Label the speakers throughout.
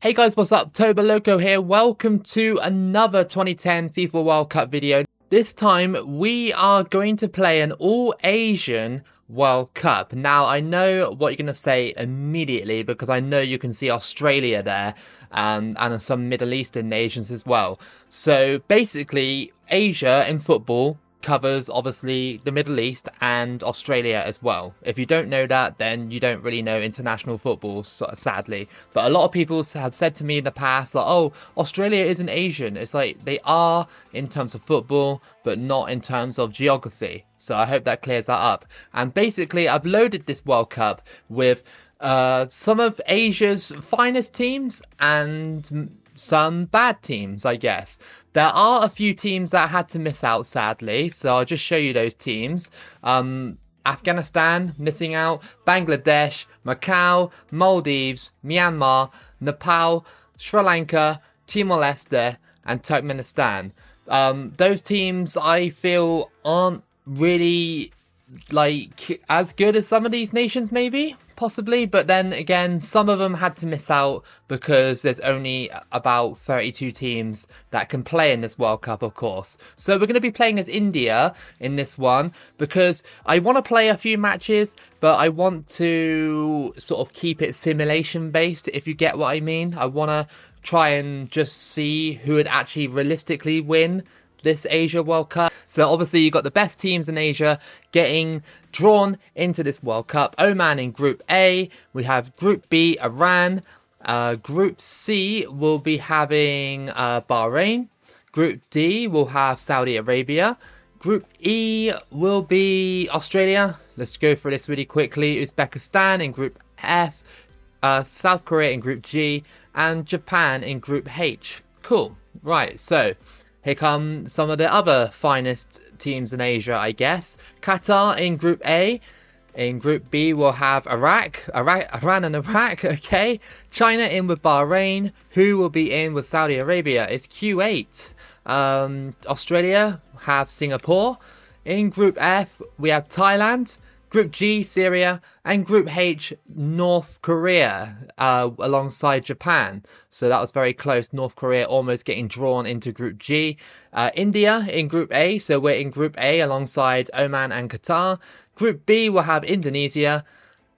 Speaker 1: Hey guys, what's up? Toboloco here. Welcome to another 2010 FIFA World Cup video. This time we are going to play an all-Asian World Cup. Now I know what you're going to say immediately because I know you can see Australia there and some Middle Eastern nations as well. So basically Asia in football covers obviously the Middle East and Australia as well. If you don't know that, then you don't really know international football, sadly. But a lot of people have said to me in the past, like, oh, Australia isn't Asian. It's like they are in terms of football, but not in terms of geography. So I hope that clears that up. And basically, I've loaded this World Cup with some of Asia's finest teams and some bad teams, I guess. There are a few teams that had to miss out, sadly, so I'll just show you those teams. Afghanistan missing out, Bangladesh, Macau, Maldives, Myanmar, Nepal, Sri Lanka, Timor-Leste and Turkmenistan. Those teams I feel aren't really like as good as some of these nations, maybe, possibly, but then again some of them had to miss out because there's only about 32 teams that can play in this World Cup, of course. So we're going to be playing as India in this one because I want to play a few matches, but I want to sort of keep it simulation based, if you get what I mean. I want to try and just see who would actually realistically win this Asia World Cup. So obviously you've got the best teams in Asia getting drawn into this World Cup. Oman in Group A. We have Group B, Iran. Group C will be having Bahrain. Group D will have Saudi Arabia. Group E will be Australia. Let's go through this really quickly. Uzbekistan in Group F. South Korea in Group G. And Japan in Group H. Cool. Right, so here come some of the other finest teams in Asia, I guess. Qatar in Group A. In Group B, we'll have Iran and Iraq, okay. China in with Bahrain. Who will be in with Saudi Arabia? It's Q8. Australia have Singapore. In Group F, we have Thailand. Group G, Syria, and Group H, North Korea, alongside Japan. So that was very close. North Korea almost getting drawn into Group G. India in Group A, so we're in Group A alongside Oman and Qatar. Group B will have Indonesia.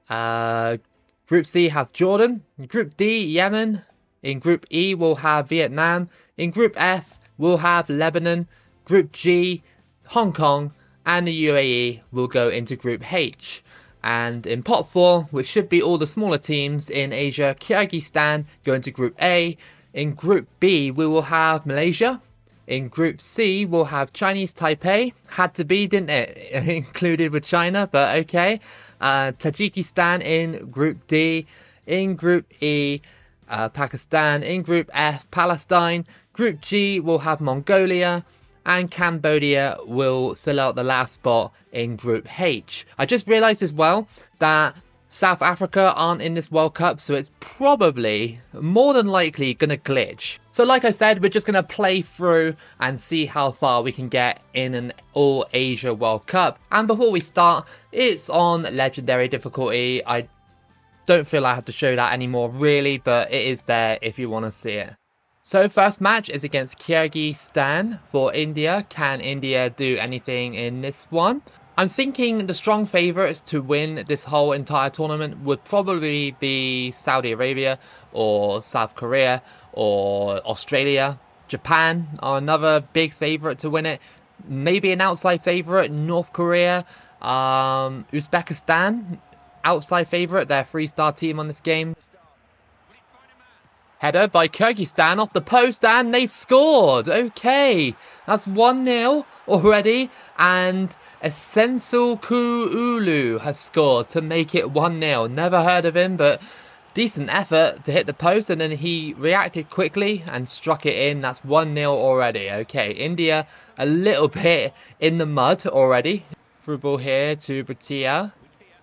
Speaker 1: Group C have Jordan. Group D, Yemen. In Group E, we'll have Vietnam. In Group F, we'll have Lebanon. Group G, Hong Kong. And the UAE will go into Group H. And in Pot 4, which should be all the smaller teams in Asia, Kyrgyzstan go into Group A. In Group B, we will have Malaysia. In Group C, we'll have Chinese Taipei. Had to be, didn't it? Included with China, but okay. Tajikistan in Group D. In Group E, Pakistan. In Group F, Palestine. Group G, we'll have Mongolia. And Cambodia will fill out the last spot in Group H. I just realised as well that South Africa aren't in this World Cup, so it's probably, more than likely, going to glitch. So like I said, we're just going to play through and see how far we can get in an all-Asia World Cup. And before we start, it's on Legendary difficulty. I don't feel I have to show that anymore, really, but it is there if you want to see it. So first match is against Kyrgyzstan for India. Can India do anything in this one? I'm thinking the strong favourites to win this whole entire tournament would probably be Saudi Arabia or South Korea or Australia. Japan are another big favourite to win it. Maybe an outside favourite, North Korea. Uzbekistan, outside favourite. They're a 3-star team on this game. Header by Kyrgyzstan off the post and they've scored. Okay, that's 1-0 already and Essential Kuulu has scored to make it 1-0. Never heard of him, but decent effort to hit the post and then he reacted quickly and struck it in. That's 1-0 already. Okay, India a little bit in the mud already. Through ball here to Bhatia.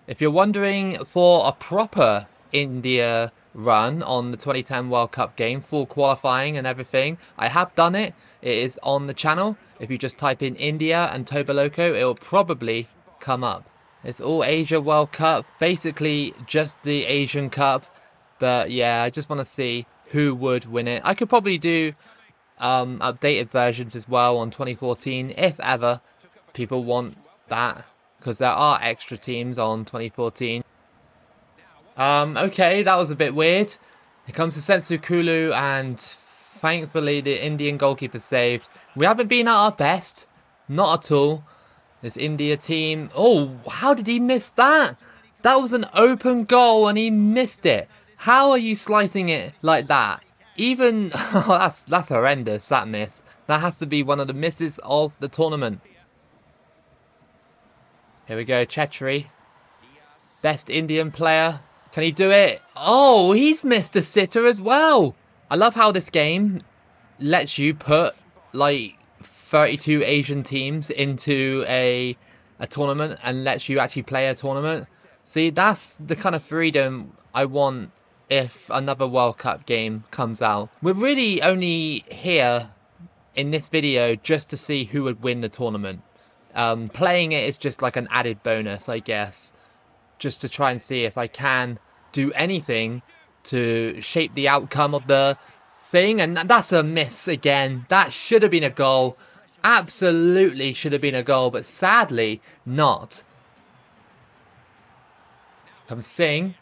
Speaker 1: If you're wondering for a proper India run on the 2010 World Cup game, full qualifying and everything, I have done it. It is on the channel. If you just type in India and Toboloco, it will probably come up. It's all Asia World Cup, basically just the Asian Cup. But yeah, I just want to see who would win it. I could probably do updated versions as well on 2014 if ever people want that, because there are extra teams on 2014. Okay, that was a bit weird. Here comes the Sensu Kulu, and thankfully the Indian goalkeeper saved. We haven't been at our best, not at all. This India team. Oh, how did he miss that? That was an open goal and he missed it. How are you slicing it like that? Even oh, that's horrendous. That miss. That has to be one of the misses of the tournament. Here we go, Chetri. Best Indian player. Can he do it? Oh, he's missed a sitter as well. I love how this game lets you put like 32 Asian teams into a tournament and lets you actually play a tournament. See, that's the kind of freedom I want if another World Cup game comes out. We're really only here in this video just to see who would win the tournament. Playing it is just like an added bonus, I guess, just to try and see if I can do anything to shape the outcome of the thing. And that's a miss again. That should have been a goal. Absolutely should have been a goal, but sadly not. Comes Singh.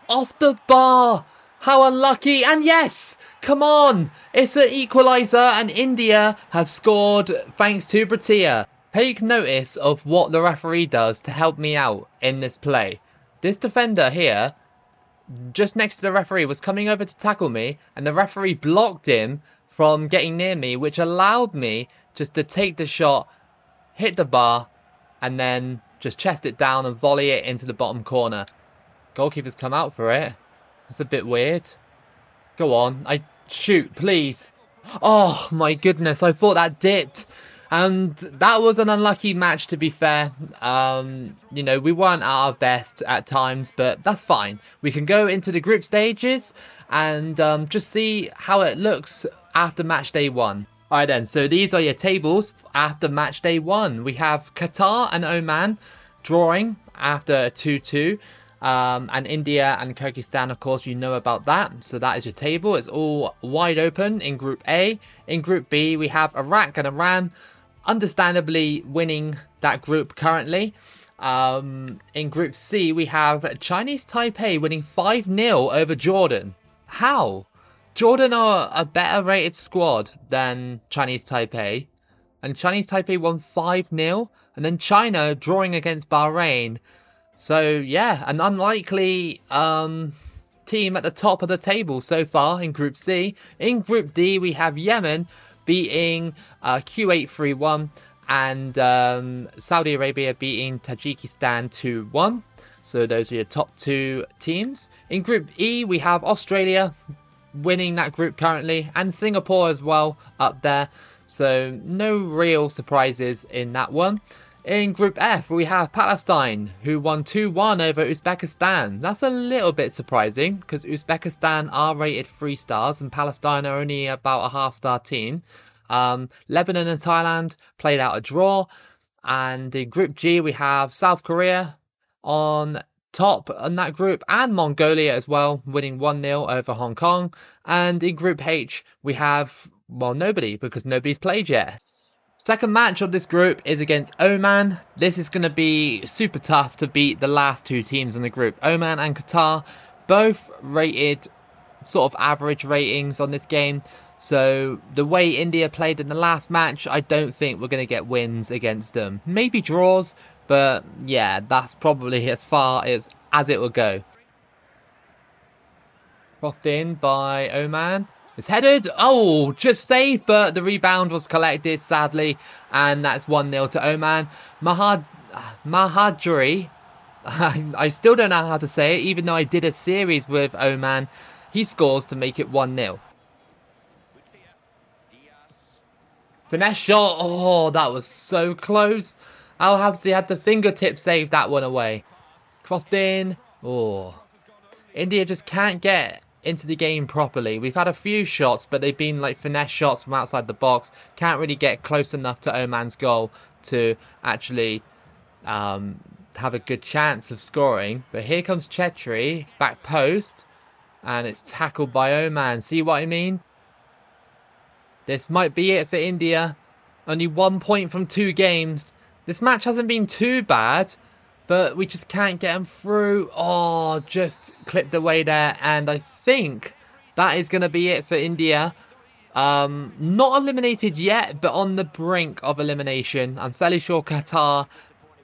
Speaker 1: Off the bar. How unlucky. And yes, come on. It's an equaliser and India have scored thanks to Bhatia. Take notice of what the referee does to help me out in this play. This defender here, just next to the referee, was coming over to tackle me, and the referee blocked him from getting near me, which allowed me just to take the shot, hit the bar, and then just chest it down and volley it into the bottom corner. Goalkeeper's come out for it. That's a bit weird. Go on. Shoot, please. Oh, my goodness. I thought that dipped. And that was an unlucky match, to be fair. You know, we weren't at our best at times, but that's fine. We can go into the group stages and just see how it looks after match day 1. Alright then, so these are your tables after match day 1. We have Qatar and Oman drawing after a 2-2. And India and Kyrgyzstan, of course, you know about that. So that is your table. It's all wide open in Group A. In Group B, we have Iraq and Iran, understandably winning that group currently. In Group C, we have Chinese Taipei winning 5-0 over Jordan. How? Jordan are a better rated squad than Chinese Taipei. And Chinese Taipei won 5-0. And then China drawing against Bahrain. So, yeah, an unlikely team at the top of the table so far in Group C. In Group D, we have Yemen beating Kuwait 3-1 and Saudi Arabia beating Tajikistan 2-1. So those are your top 2 teams. In Group E, we have Australia winning that group currently, and Singapore as well up there. So no real surprises in that one. In Group F, we have Palestine, who won 2-1 over Uzbekistan. That's a little bit surprising, because Uzbekistan are rated 3 stars, and Palestine are only about a half-star team. Lebanon and Thailand played out a draw. And in Group G, we have South Korea on top in that group, and Mongolia as well, winning 1-0 over Hong Kong. And in Group H, we have, well, nobody, because nobody's played yet. Second match of this group is against Oman. This is going to be super tough to beat the last 2 teams in the group. Oman and Qatar, both rated sort of average ratings on this game. So the way India played in the last match, I don't think we're going to get wins against them. Maybe draws, but yeah, that's probably as far as it will go. Crossed in by Oman. It's headed. Oh, just saved, but the rebound was collected, sadly. And that's 1-0 to Oman. Mahadjuri. I still don't know how to say it, even though I did a series with Oman. He scores to make it 1-0. Finesse shot. Oh, that was so close. Al Habsi had the fingertip save that one away. Crossed in. Oh. India just can't get into the game properly. We've had a few shots, but they've been like finesse shots from outside the box. Can't really get close enough to Oman's goal to actually have a good chance of scoring. But here comes Chetri, back post, And it's tackled by Oman. See what I mean? This might be it for India. Only 1 point from 2 games. This match hasn't been too bad, but we just can't get them through. Oh, just clipped away there. And I think that is going to be it for India. Not eliminated yet, but on the brink of elimination. I'm fairly sure Qatar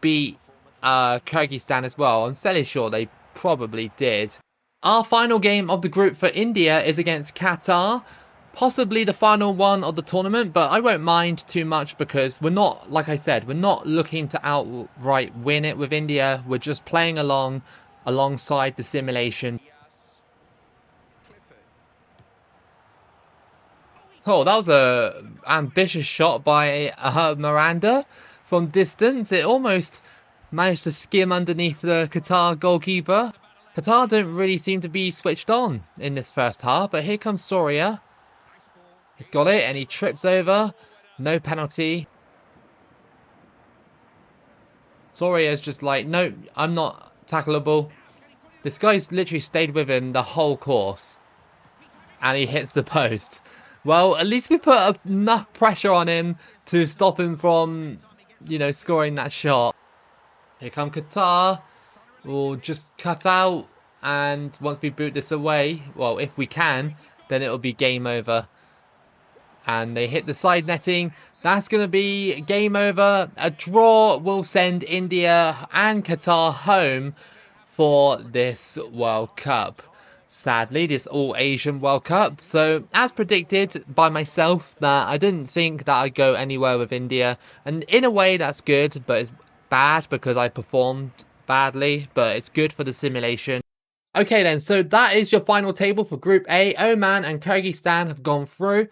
Speaker 1: beat Kyrgyzstan as well. I'm fairly sure they probably did. Our final game of the group for India is against Qatar. Possibly the final one of the tournament, but I won't mind too much because we're not, like I said, we're not looking to outright win it with India. We're just playing alongside the simulation. Oh, that was a ambitious shot by Miranda from distance. It almost managed to skim underneath the Qatar goalkeeper. Qatar don't really seem to be switched on in this first half, but here comes Soria. He's got it and he trips over. No penalty. Soria's just like, no, I'm not tackleable. This guy's literally stayed with him the whole course. And he hits the post. Well, at least we put enough pressure on him to stop him from, you know, scoring that shot. Here come Qatar. We'll just cut out, and once we boot this away, well, if we can, then it'll be game over. And they hit the side netting. That's going to be game over. A draw will send India and Qatar home for this World Cup. Sadly, this All-Asian World Cup. So, as predicted by myself, that I didn't think that I'd go anywhere with India. And in a way, that's good, but it's bad because I performed badly, but it's good for the simulation. Okay then, so that is your final table for Group A. Oman and Kyrgyzstan have gone through.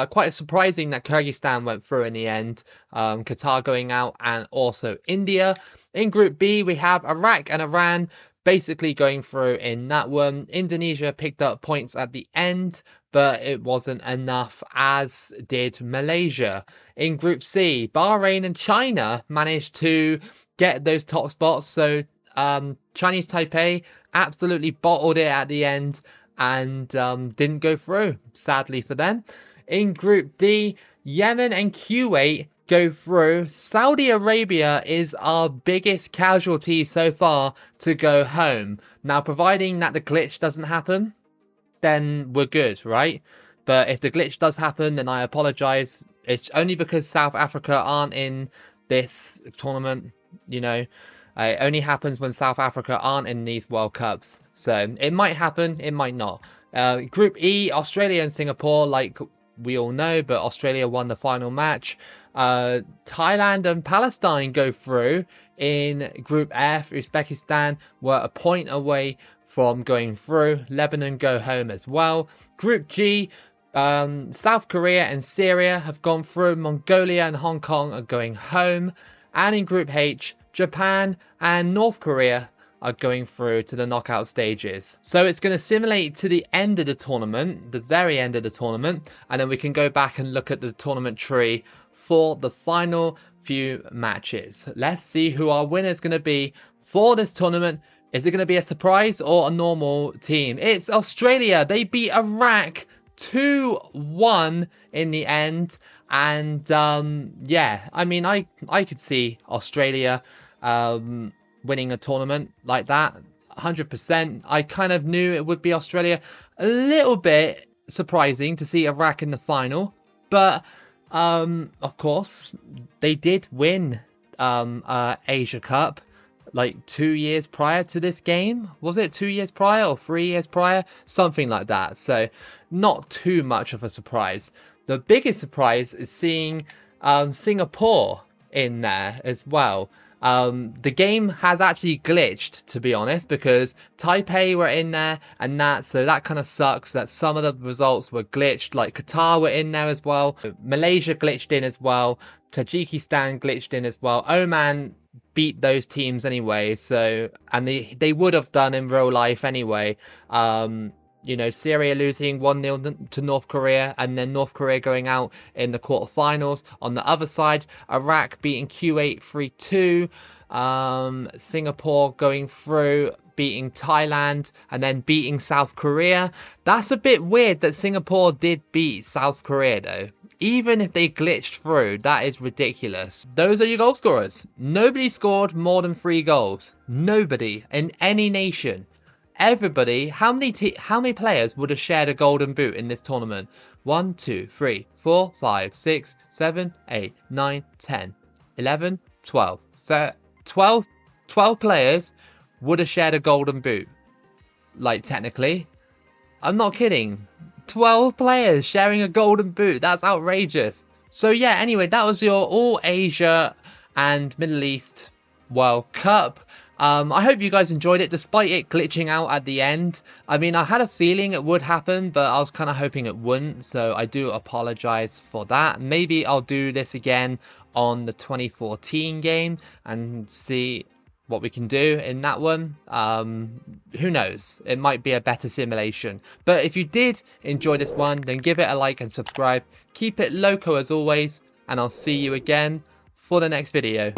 Speaker 1: Quite surprising that Kyrgyzstan went through in the end. Qatar going out and also India. In Group B, we have Iraq and Iran basically going through in that one. Indonesia picked up points at the end, but it wasn't enough, as did Malaysia. In Group C, Bahrain and China managed to get those top spots. So Chinese Taipei absolutely bottled it at the end and didn't go through, sadly for them. In Group D, Yemen and Kuwait go through. Saudi Arabia is our biggest casualty so far to go home. Now, providing that the glitch doesn't happen, then we're good, right? But if the glitch does happen, then I apologize. It's only because South Africa aren't in this tournament, you know. It only happens when South Africa aren't in these World Cups. So it might happen, it might not. Group E, Australia and Singapore, like we all know, but Australia won the final match. Thailand and Palestine go through. In Group F, Uzbekistan were a point away from going through. Lebanon go home as well. Group G, South Korea and Syria have gone through. Mongolia and Hong Kong are going home. And in Group H, Japan and North Korea are going through to the knockout stages. So it's going to simulate to the end of the tournament, the very end of the tournament, and then we can go back and look at the tournament tree for the final few matches. Let's see who our winner is going to be for this tournament. Is it going to be a surprise or a normal team? It's Australia. They beat Iraq 2-1 in the end. And yeah, I mean, I could see Australia winning a tournament like that 100%. I kind of knew it would be Australia. A little bit surprising to see Iraq in the final, but of course they did win Asia Cup like 2 years prior to this game. Was it 2 years prior or 3 years prior? Something like that. So not too much of a surprise. The biggest surprise is seeing Singapore in there as well. The game has actually glitched, to be honest, because Taipei were in there and that, so that kind of sucks that some of the results were glitched. Like Qatar were in there as well. Malaysia glitched in as well. Tajikistan glitched in as well. Oman beat those teams anyway, so, and they would have done in real life anyway. You know, Syria losing 1-0 to North Korea, and then North Korea going out in the quarterfinals. On the other side, Iraq beating Kuwait 3-2. Singapore going through, beating Thailand, and then beating South Korea. That's a bit weird that Singapore did beat South Korea though. Even if they glitched through, that is ridiculous. Those are your goal scorers. Nobody scored more than 3 goals. Nobody in any nation. Everybody, how many players would have shared a golden boot in this tournament? 1, 2, 3, 4, 5, 6, 7, 8, 9, 10, 11, 12. 12 players would have shared a golden boot. Like, technically. I'm not kidding. 12 players sharing a golden boot. That's outrageous. So yeah, anyway, that was your All Asia and Middle East World Cup. I hope you guys enjoyed it, despite it glitching out at the end. I mean, I had a feeling it would happen, but I was kind of hoping it wouldn't, so I do apologize for that. Maybe I'll do this again on the 2014 game and see what we can do in that one. Who knows? It might be a better simulation. But if you did enjoy this one, then give it a like and subscribe. Keep it loco as always, and I'll see you again for the next video.